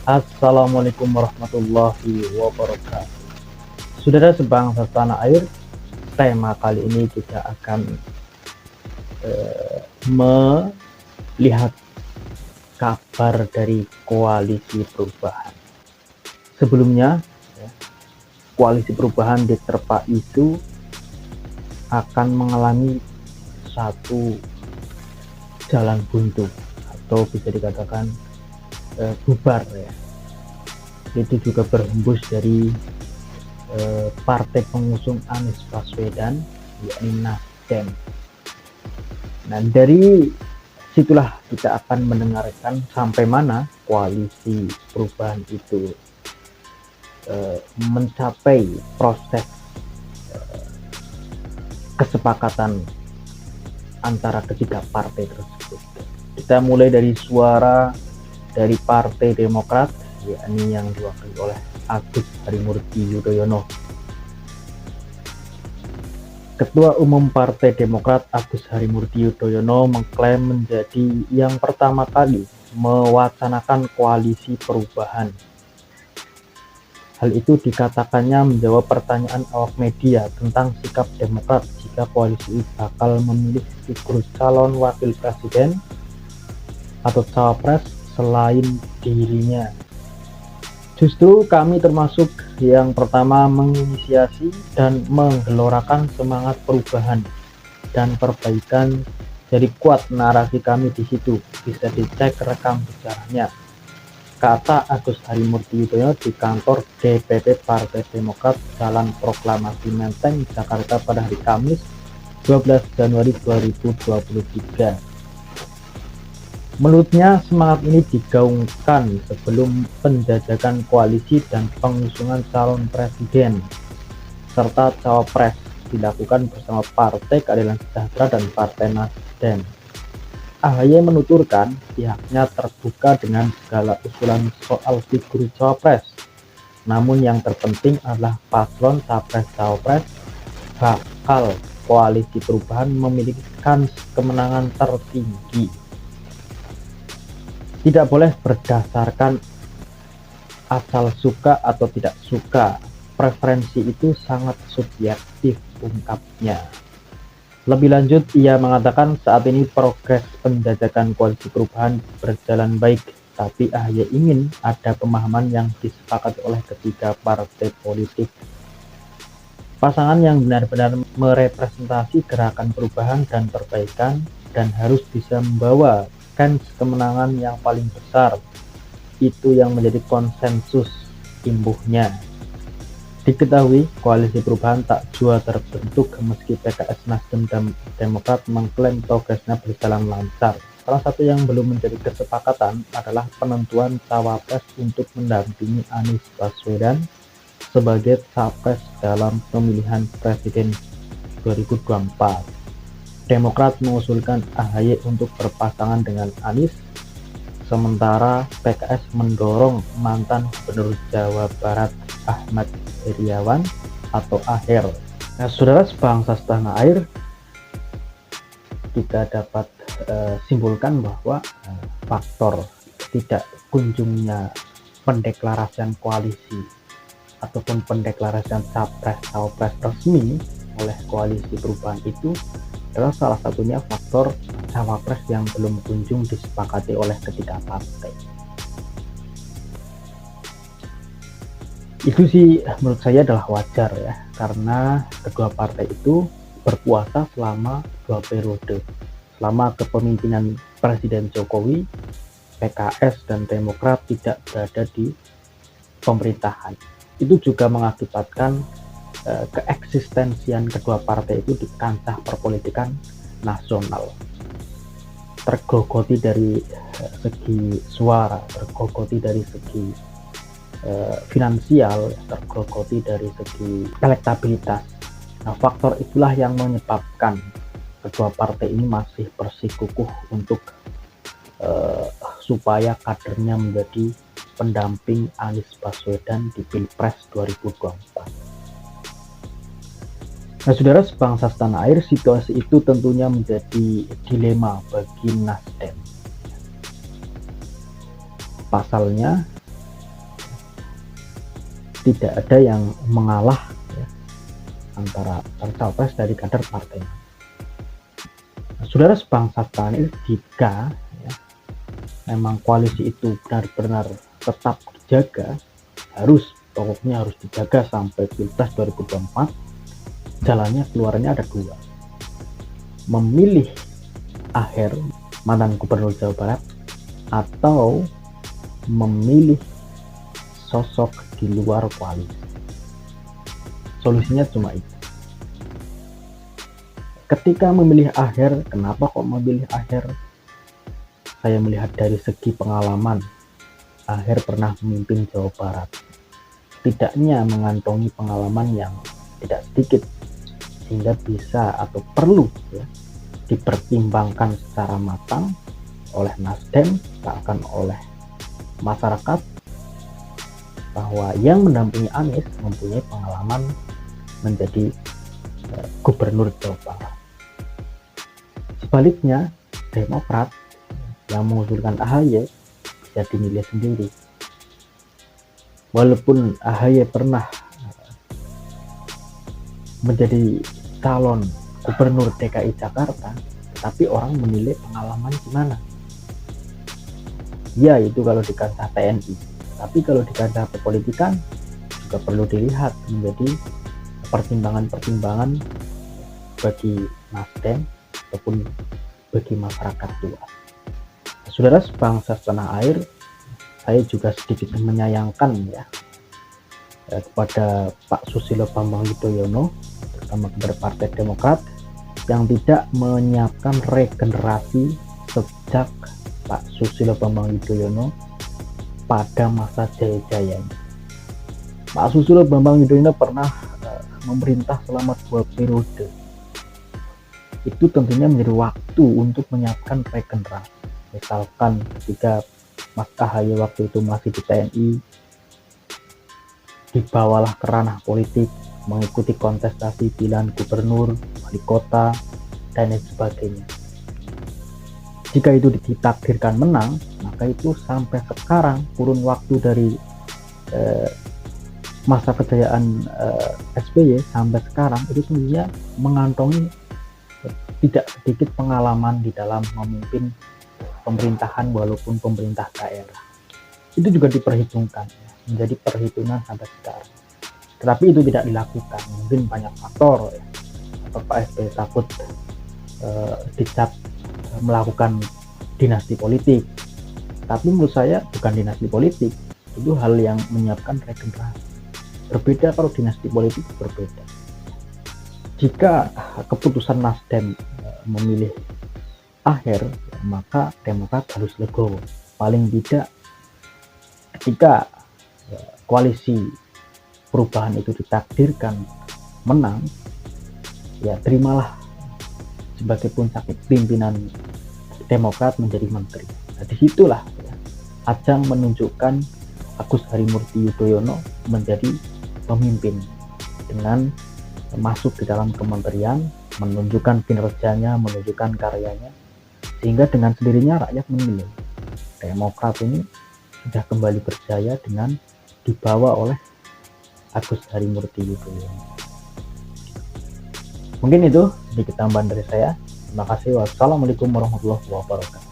Assalamualaikum warahmatullahi wabarakatuh. Saudara sebangsa tanah air, tema kali ini kita akan melihat kabar dari koalisi perubahan. Sebelumnya, koalisi perubahan diterpa itu akan mengalami satu jalan buntu atau bisa dikatakan bubar ya. Itu juga berhembus dari partai pengusung Anies Baswedan, yakni Nasdem. Nah, dari situlah kita akan mendengarkan sampai mana koalisi perubahan itu mencapai proses kesepakatan antara ketiga partai tersebut. Kita mulai dari suara dari Partai Demokrat, yakni yang diwakili oleh Agus Harimurti Yudhoyono. Ketua Umum Partai Demokrat Agus Harimurti Yudhoyono mengklaim menjadi yang pertama kali mewacanakan koalisi perubahan. Hal itu dikatakannya menjawab pertanyaan awak media tentang sikap Demokrat jika koalisi bakal memilih figur calon wakil presiden atau cawapres selain dirinya. Justru kami termasuk yang pertama menginisiasi dan menggelorakan semangat perubahan dan perbaikan. Jadi kuat narasi kami di situ, bisa dicek rekam bicaranya, kata Agus Harimurti Yudhoyono di kantor DPP Partai Demokrat Jalan Proklamasi Menteng, Jakarta pada hari Kamis 12 Januari 2023. Menurutnya, semangat ini digaungkan sebelum penjajakan koalisi dan pengusungan calon presiden serta cawapres dilakukan bersama Partai Keadilan Sejahtera dan Partai Nasdem. AHY menuturkan pihaknya terbuka dengan segala usulan soal figur cawapres. Namun yang terpenting adalah paslon capres-cawapres bakal koalisi perubahan memiliki kans kemenangan tertinggi. Tidak boleh berdasarkan asal suka atau tidak suka. Preferensi itu sangat subjektif, ungkapnya. Lebih lanjut, ia mengatakan saat ini progres penjajakan koalisi perubahan berjalan baik, tapi AHY ingin ada pemahaman yang disepakati oleh ketiga partai politik. Pasangan yang benar-benar merepresentasi gerakan perubahan dan perbaikan dan harus bisa membawa kans kemenangan yang paling besar. Itu yang menjadi konsensus, imbuhnya. Diketahui koalisi perubahan tak jua terbentuk meski PKS, Nasdem, dan Demokrat mengklaim progresnya berjalan lancar. Salah satu yang belum menjadi kesepakatan adalah penentuan cawapres untuk mendampingi Anies Baswedan sebagai capres dalam pemilihan presiden 2024. Demokrat mengusulkan AHY untuk berpasangan dengan Anies, sementara PKS mendorong mantan Gubernur Jawa Barat Ahmad Heriawan atau Aher. Nah, saudara sebangsa setanah air, kita dapat simpulkan bahwa faktor tidak kunjungnya pendeklarasian koalisi ataupun pendeklarasian capres-cawapres resmi oleh koalisi perubahan itu adalah salah satunya faktor cawapres yang belum kunjung disepakati oleh ketiga partai. Itu sih menurut saya adalah wajar ya, karena kedua partai itu berkuasa selama 2 periode. Selama kepemimpinan Presiden Jokowi, PKS dan Demokrat tidak berada di pemerintahan. Itu juga mengakibatkan keeksistensian kedua partai itu di kancah perpolitikan nasional. Tergogoti dari segi suara, tergogoti dari segi finansial, tergogoti dari segi elektabilitas. Nah, faktor itulah yang menyebabkan kedua partai ini masih bersikukuh untuk supaya kadernya menjadi pendamping Anies Baswedan di Pilpres 2024. Nah, saudara sebangsa setanah air, situasi itu tentunya menjadi dilema bagi Nasdem. Pasalnya, tidak ada yang mengalah ya, antara cawapres dari kader partai. Saudara sebangsa setanah, jika ya, memang koalisi itu benar-benar tetap dijaga, pokoknya harus dijaga sampai Pilpres 2024, jalannya keluarnya ada dua: memilih Aher, mantan gubernur Jawa Barat, atau memilih sosok di luar koalisi. Solusinya cuma itu. Ketika memilih Aher, kenapa kok memilih Aher? Saya melihat dari segi pengalaman. Aher pernah memimpin Jawa Barat, setidaknya mengantongi pengalaman yang tidak sedikit, sehingga bisa atau perlu ya, dipertimbangkan secara matang oleh Nasdem, bahkan oleh masyarakat, bahwa yang mendampingi Anies mempunyai pengalaman menjadi gubernur Jawa Barat. Sebaliknya, Demokrat yang mengusulkan AHY bisa dinilai sendiri. Walaupun AHY pernah menjadi calon gubernur DKI Jakarta, tapi orang menilai pengalaman gimana. Ya, itu kalau di kancah TNI. Tapi kalau di kancah perpolitikan juga perlu dilihat menjadi pertimbangan-pertimbangan bagi Nasdem ataupun bagi masyarakat luas. Saudara sebangsa setanah air, saya juga sedikit menyayangkan ya kepada Pak Susilo Bambang Yudhoyono, terutama kepada Partai Demokrat, yang tidak menyiapkan regenerasi sejak Pak Susilo Bambang Yudhoyono pada masa jaya-jayanya. Pak Susilo Bambang Yudhoyono pernah memerintah selama 2 periode. Itu tentunya menjadi waktu untuk menyiapkan regenerasi. Misalkan ketika Mas AHY waktu itu masih di TNI, dibawalah ke ranah politik, mengikuti kontestasi pilihan gubernur, wali kota, dan lain sebagainya. Jika itu ditakdirkan menang, maka itu sampai sekarang, kurun waktu dari masa kejayaan SBY sampai sekarang, itu tentunya mengantongi tidak sedikit pengalaman di dalam memimpin pemerintahan walaupun pemerintah daerah. Itu juga diperhitungkan ya, menjadi perhitungan sampai sekarang. Tetapi itu tidak dilakukan, mungkin banyak faktor ya. Pak SBY takut dicap melakukan dinasti politik. Tapi menurut saya bukan dinasti politik, itu hal yang menyiapkan regenerasi. Berbeda kalau dinasti politik, berbeda. Jika keputusan Nasdem memilih Aher, maka Demokrat harus legowo. Paling tidak ketika koalisi perubahan itu ditakdirkan menang, ya terimalah sebagai puncak pimpinan Demokrat menjadi menteri. Nah, disitulah ya, ajang menunjukkan Agus Harimurti Yudhoyono menjadi pemimpin dengan masuk di dalam kementerian, menunjukkan kinerjanya, menunjukkan karyanya, sehingga dengan sendirinya rakyat menilai Demokrat ini sudah kembali berjaya dengan dibawa oleh Agus Harimurti Yudhoyono. Mungkin itu sedikit tambahan dari saya. Terima kasih. Wassalamualaikum warahmatullahi wabarakatuh.